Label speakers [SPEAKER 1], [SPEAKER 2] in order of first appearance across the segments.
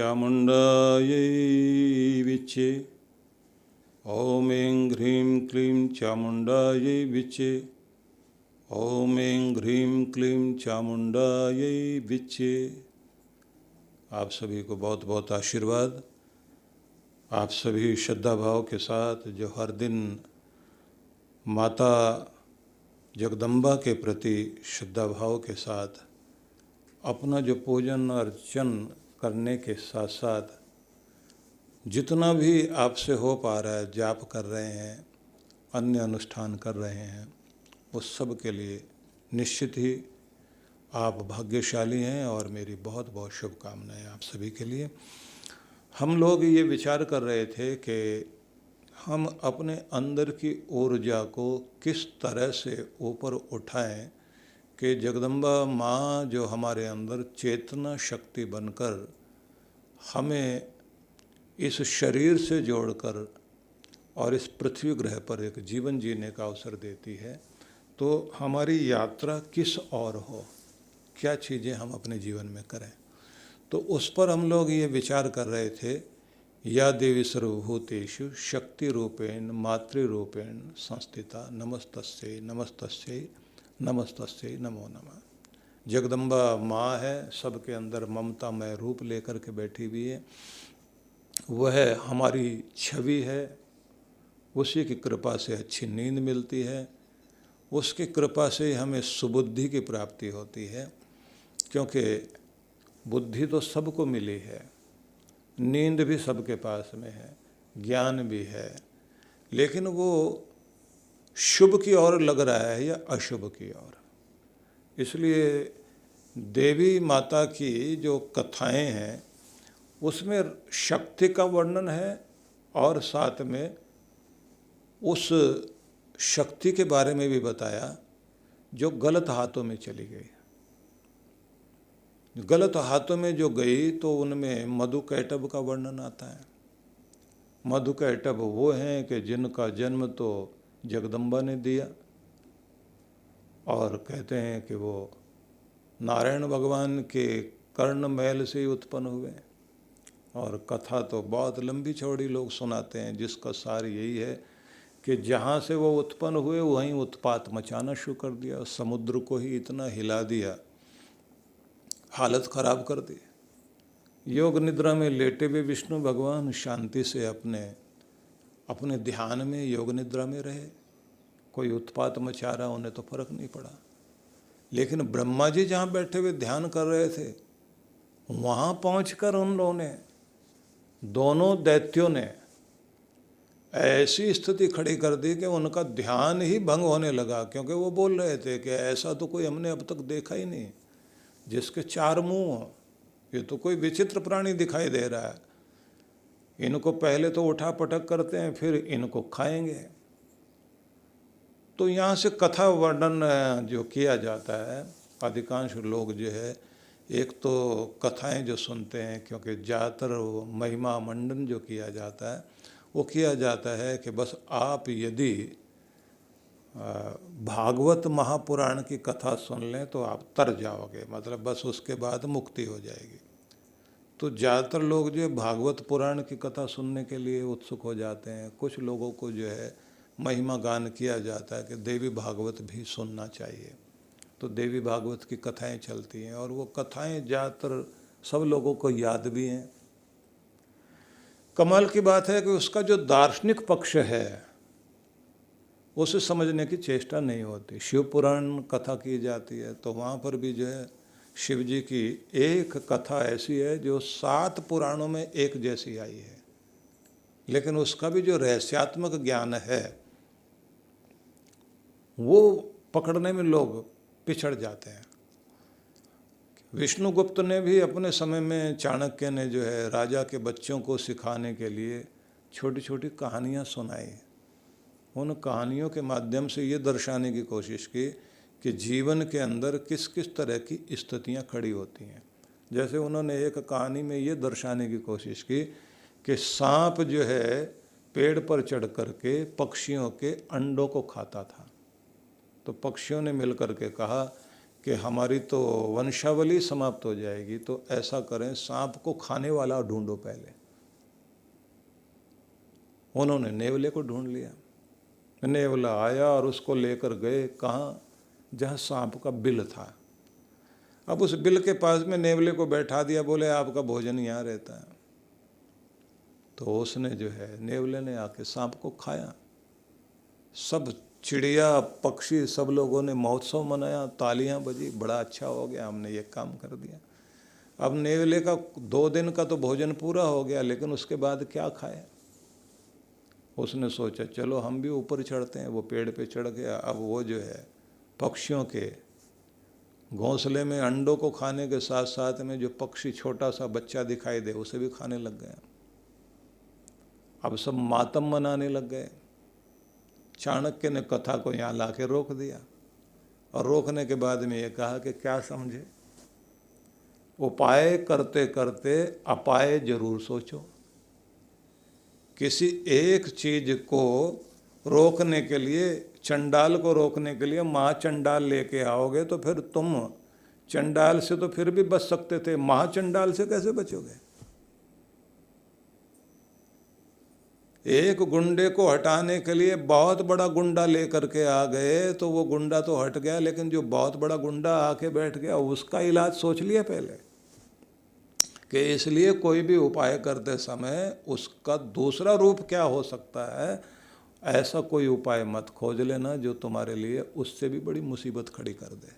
[SPEAKER 1] चामुण्डायै विचे। ॐ ऐं ह्रीं क्लीं चामुण्डायै विचे। ॐ ऐं ह्रीं क्लीं चामुण्डायै विचे। आप सभी को बहुत बहुत आशीर्वाद। आप सभी श्रद्धा भाव के साथ जो हर दिन माता जगदम्बा के प्रति श्रद्धा भाव के साथ अपना जो पूजन अर्चन करने के साथ साथ जितना भी आपसे हो पा रहा है, जाप कर रहे हैं, अन्य अनुष्ठान कर रहे हैं, उस सब के लिए निश्चित ही आप भाग्यशाली हैं और मेरी बहुत बहुत शुभकामनाएं आप सभी के लिए। हम लोग ये विचार कर रहे थे कि हम अपने अंदर की ऊर्जा को किस तरह से ऊपर उठाएं कि जगदम्बा माँ जो हमारे अंदर चेतना शक्ति बनकर हमें इस शरीर से जोड़कर और इस पृथ्वी ग्रह पर एक जीवन जीने का अवसर देती है, तो हमारी यात्रा किस ओर हो, क्या चीज़ें हम अपने जीवन में करें। तो उस पर हम लोग ये विचार कर रहे थे, या देवी सर्वभूतेषु शक्ति रूपेण मातृरूपेण संस्थिता नमस्तस्यै नमस्तस्यै नमस्तस्यै नमो नमः। जगदम्बा माँ है, सबके अंदर ममतामय रूप लेकर के बैठी हुई है। वह हमारी छवि है, उसी की कृपा से अच्छी नींद मिलती है, उसकी कृपा से हमें सुबुद्धि की प्राप्ति होती है, क्योंकि बुद्धि तो सबको मिली है, नींद भी सबके पास में है, ज्ञान भी है, लेकिन वो शुभ की ओर लग रहा है या अशुभ की ओर। इसलिए देवी माता की जो कथाएं हैं उसमें शक्ति का वर्णन है और साथ में उस शक्ति के बारे में भी बताया जो गलत हाथों में चली गई। गलत हाथों में जो गई तो उनमें मधुकैटभ का वर्णन आता है। मधुकैटभ वो हैं कि जिनका जन्म तो जगदम्बा ने दिया और कहते हैं कि वो नारायण भगवान के कर्ण मैल से ही उत्पन्न हुए। और कथा तो बहुत लंबी चौड़ी लोग सुनाते हैं, जिसका सार यही है कि जहाँ से वो उत्पन्न हुए वहीं उत्पात मचाना शुरू कर दिया, समुद्र को ही इतना हिला दिया, हालत खराब कर दी। योग निद्रा में लेटे हुए विष्णु भगवान शांति से अपने ध्यान में योग निद्रा में रहे, कोई उत्पात मचा रहा उन्हें तो फर्क नहीं पड़ा। लेकिन ब्रह्मा जी जहाँ बैठे हुए ध्यान कर रहे थे, वहाँ पहुंचकर उन लोगों ने, दोनों दैत्यों ने ऐसी स्थिति खड़ी कर दी कि उनका ध्यान ही भंग होने लगा, क्योंकि वो बोल रहे थे कि ऐसा तो कोई हमने अब तक देखा ही नहीं जिसके चार मुंह हों, ये तो कोई विचित्र प्राणी दिखाई दे रहा है। इनको पहले तो उठा पटक करते हैं, फिर इनको खाएंगे। तो यहाँ से कथा वर्णन जो किया जाता है, अधिकांश लोग जो है, एक तो कथाएं जो सुनते हैं, क्योंकि ज़्यादातर महिमा मंडन जो किया जाता है वो किया जाता है कि बस आप यदि भागवत महापुराण की कथा सुन लें तो आप तर जाओगे, मतलब बस उसके बाद मुक्ति हो जाएगी। तो ज़्यादातर लोग जो है भागवत पुराण की कथा सुनने के लिए उत्सुक हो जाते हैं। कुछ लोगों को जो है महिमा गान किया जाता है कि देवी भागवत भी सुनना चाहिए, तो देवी भागवत की कथाएं चलती हैं और वो कथाएं ज़्यादातर सब लोगों को याद भी हैं। कमाल की बात है कि उसका जो दार्शनिक पक्ष है उसे समझने की चेष्टा नहीं होती। शिव पुराण कथा की जाती है तो वहाँ पर भी जो है शिव जी की एक कथा ऐसी है जो 7 पुराणों में एक जैसी आई है, लेकिन उसका भी जो रहस्यात्मक ज्ञान है वो पकड़ने में लोग पिछड़ जाते हैं। विष्णुगुप्त ने भी अपने समय में, चाणक्य ने जो है राजा के बच्चों को सिखाने के लिए छोटी छोटी कहानियाँ सुनाई। उन कहानियों के माध्यम से ये दर्शाने की कोशिश की कि जीवन के अंदर किस किस तरह की स्थितियाँ खड़ी होती हैं। जैसे उन्होंने एक कहानी में ये दर्शाने की कोशिश की कि सांप जो है पेड़ पर चढ़ कर के पक्षियों के अंडों को खाता था। तो पक्षियों ने मिल कर के कहा कि हमारी तो वंशावली समाप्त हो जाएगी, तो ऐसा करें सांप को खाने वाला ढूंढो पहले। उन्होंने नेवले को ढूंढ लिया। नेवला आया और उसको लेकर गए कहाँ, जहाँ सांप का बिल था। अब उस बिल के पास में नेवले को बैठा दिया, बोले आपका भोजन यहाँ रहता है। तो उसने जो है, नेवले ने आके सांप को खाया। सब चिड़िया पक्षी सब लोगों ने महोत्सव मनाया, तालियां बजी, बड़ा अच्छा हो गया, हमने ये काम कर दिया। अब नेवले का 2 दिन का तो भोजन पूरा हो गया, लेकिन उसके बाद क्या खाए। उसने सोचा चलो हम भी ऊपर चढ़ते हैं। वो पेड़ पे चढ़ गया। अब वो जो है पक्षियों के घोंसले में अंडों को खाने के साथ साथ में जो पक्षी छोटा सा बच्चा दिखाई दे उसे भी खाने लग गया। अब सब मातम मनाने लग गए। चाणक्य ने कथा को यहाँ ला के रोक दिया, और रोकने के बाद में ये कहा कि क्या समझे, उपाय करते करते अपाय जरूर सोचो। किसी एक चीज को रोकने के लिए, चंडाल को रोकने के लिए महाचंडाल लेके आओगे तो फिर तुम चंडाल से तो फिर भी बच सकते थे, महाचंडाल से कैसे बचोगे। एक गुंडे को हटाने के लिए बहुत बड़ा गुंडा लेकर के आ गए तो वो गुंडा तो हट गया, लेकिन जो बहुत बड़ा गुंडा आके बैठ गया उसका इलाज सोच लिया पहले। कि इसलिए कोई भी उपाय करते समय उसका दूसरा रूप क्या हो सकता है, ऐसा कोई उपाय मत खोज लेना जो तुम्हारे लिए उससे भी बड़ी मुसीबत खड़ी कर दे।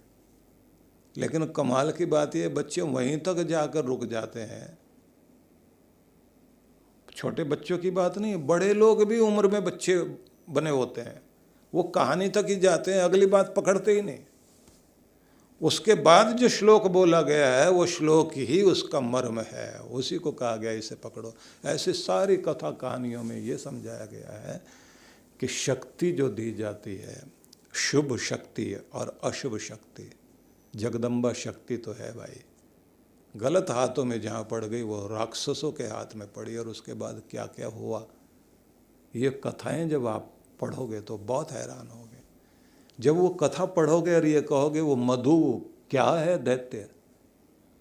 [SPEAKER 1] लेकिन कमाल की बात ये, बच्चे वहीं तक जाकर रुक जाते हैं। छोटे बच्चों की बात नहीं, बड़े लोग भी उम्र में बच्चे बने होते हैं, वो कहानी तक ही जाते हैं, अगली बात पकड़ते ही नहीं। उसके बाद जो श्लोक बोला गया है वो श्लोक ही उसका मर्म है, उसी को कहा गया इसे पकड़ो। ऐसे सारी कथा कहानियों में ये समझाया गया है कि शक्ति जो दी जाती है, शुभ शक्ति और अशुभ शक्ति, जगदम्बा शक्ति तो है भाई, गलत हाथों में जहाँ पड़ गई वो राक्षसों के हाथ में पड़ी, और उसके बाद क्या क्या हुआ ये कथाएं जब आप पढ़ोगे तो बहुत हैरान होगे। जब वो कथा पढ़ोगे और ये कहोगे वो मधु क्या है दैत्य,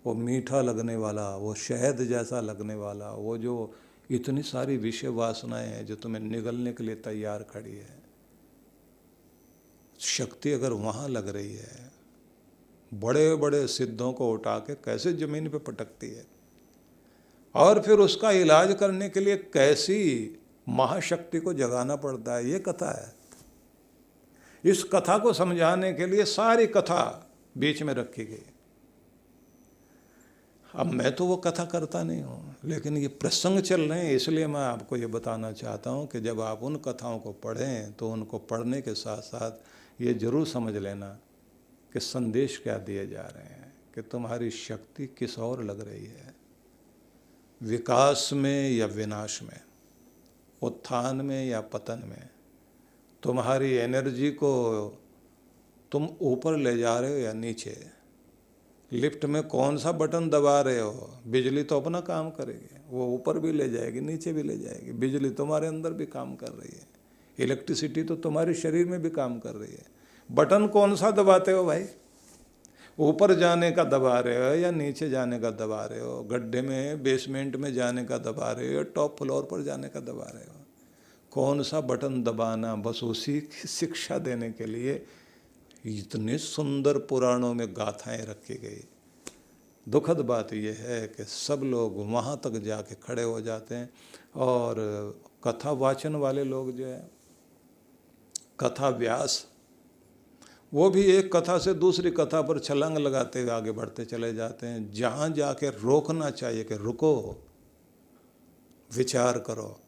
[SPEAKER 1] वो मीठा लगने वाला, वो शहद जैसा लगने वाला, वो जो इतनी सारी विषय वासनाएं हैं जो तुम्हें निगलने के लिए तैयार खड़ी है, शक्ति अगर वहाँ लग रही है, बड़े बड़े सिद्धों को उठा के कैसे जमीन पे पटकती है, और फिर उसका इलाज करने के लिए कैसी महाशक्ति को जगाना पड़ता है, ये कथा है। इस कथा को समझाने के लिए सारी कथा बीच में रखी गई। अब मैं तो वो कथा करता नहीं हूँ, लेकिन ये प्रसंग चल रहे हैं, इसलिए मैं आपको ये बताना चाहता हूँ कि जब आप उन कथाओं को पढ़ें तो उनको पढ़ने के साथ साथ ये जरूर समझ लेना कि संदेश क्या दिए जा रहे हैं, कि तुम्हारी शक्ति किस ओर लग रही है, विकास में या विनाश में, उत्थान में या पतन में। तुम्हारी एनर्जी को तुम ऊपर ले जा रहे हो या नीचे, लिफ्ट में कौन सा बटन दबा रहे हो। बिजली तो अपना काम करेगी, वो ऊपर भी ले जाएगी नीचे भी ले जाएगी। बिजली तुम्हारे अंदर भी काम कर रही है, इलेक्ट्रिसिटी तो तुम्हारे शरीर में भी काम कर रही है। बटन कौन सा दबाते हो भाई, ऊपर जाने का दबा रहे हो या नीचे जाने का दबा रहे हो, गड्ढे में बेसमेंट में जाने का दबा रहे हो या टॉप फ्लोर पर जाने का दबा रहे हो, कौन सा बटन दबाना। बस उसी की शिक्षा देने के लिए इतने सुंदर पुराणों में गाथाएं रखी गई। दुखद बात यह है कि सब लोग वहाँ तक जाके खड़े हो जाते हैं, और कथा वाचन वाले लोग जो है, कथा व्यास, वो भी एक कथा से दूसरी कथा पर छलांग लगाते हुए आगे बढ़ते चले जाते हैं। जहाँ जाके रोकना चाहिए कि रुको, विचार करो।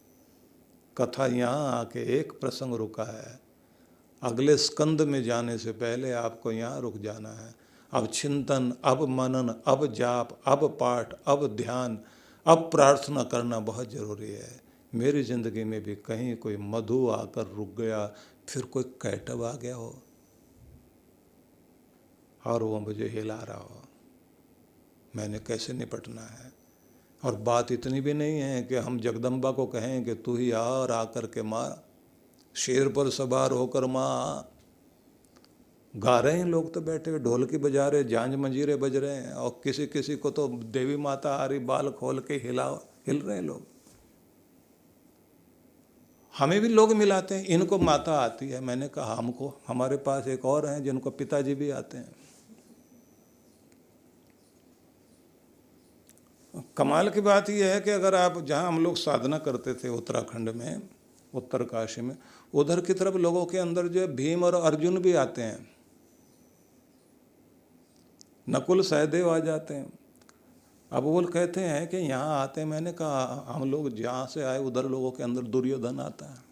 [SPEAKER 1] कथा यहाँ आके एक प्रसंग रुका है, अगले स्कंद में जाने से पहले आपको यहाँ रुक जाना है। अब चिंतन, अब मनन, अब जाप, अब पाठ, अब ध्यान, अब प्रार्थना करना बहुत ज़रूरी है। मेरी ज़िंदगी में भी कहीं कोई मधु आकर रुक गया, फिर कोई कैटव आ गया हो और वो मुझे हिला रहा हो, मैंने कैसे निपटना है। और बात इतनी भी नहीं है कि हम जगदम्बा को कहें कि तू ही आ और आकर के माँ, शेर पर सवार होकर माँ, गा रहे हैं लोग, तो बैठे हुए ढोलकी बजा रहे, झांझ मंजीरे बज रहे हैं, और किसी किसी को तो देवी माता आ रही, बाल खोल के हिल रहे हैं लोग। हमें भी लोग मिलाते हैं, इनको माता आती है। मैंने कहा हमको, हमारे पास एक और हैं जिनको पिताजी भी आते हैं। कमाल की बात यह है कि अगर आप, जहाँ हम लोग साधना करते थे उत्तराखंड में, उत्तरकाशी में, उधर की तरफ लोगों के अंदर जो है भीम और अर्जुन भी आते हैं, नकुल सहदेव आ जाते हैं। अब वो कहते हैं कि यहाँ आते हैं। मैंने कहा हम लोग जहाँ से आए उधर लोगों के अंदर दुर्योधन आता है।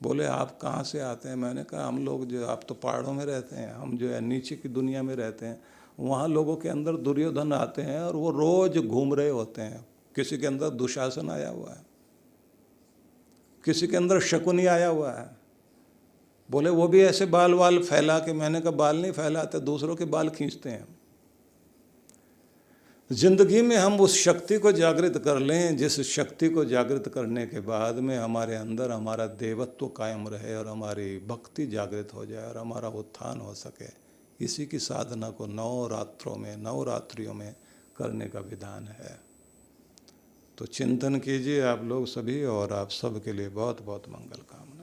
[SPEAKER 1] बोले आप कहाँ से आते हैं? मैंने कहा हम लोग जो, आप तो पहाड़ों में रहते हैं, हम जो है नीचे की दुनिया में रहते हैं, वहाँ लोगों के अंदर दुर्योधन आते हैं और वो रोज घूम रहे होते हैं। किसी के अंदर दुशासन आया हुआ है, किसी के अंदर शकुनी आया हुआ है। बोले वो भी ऐसे बाल वाल फैला के, मैंने कहा बाल नहीं फैलाते, दूसरों के बाल खींचते हैं। जिंदगी में हम उस शक्ति को जागृत कर लें, जिस शक्ति को जागृत करने के बाद में हमारे अंदर हमारा देवत्व कायम रहे और हमारी भक्ति जागृत हो जाए और हमारा उत्थान हो सके। इसी की साधना को नवरात्रियों में करने का विधान है। तो चिंतन कीजिए आप लोग सभी, और आप सब के लिए बहुत बहुत मंगल कामना।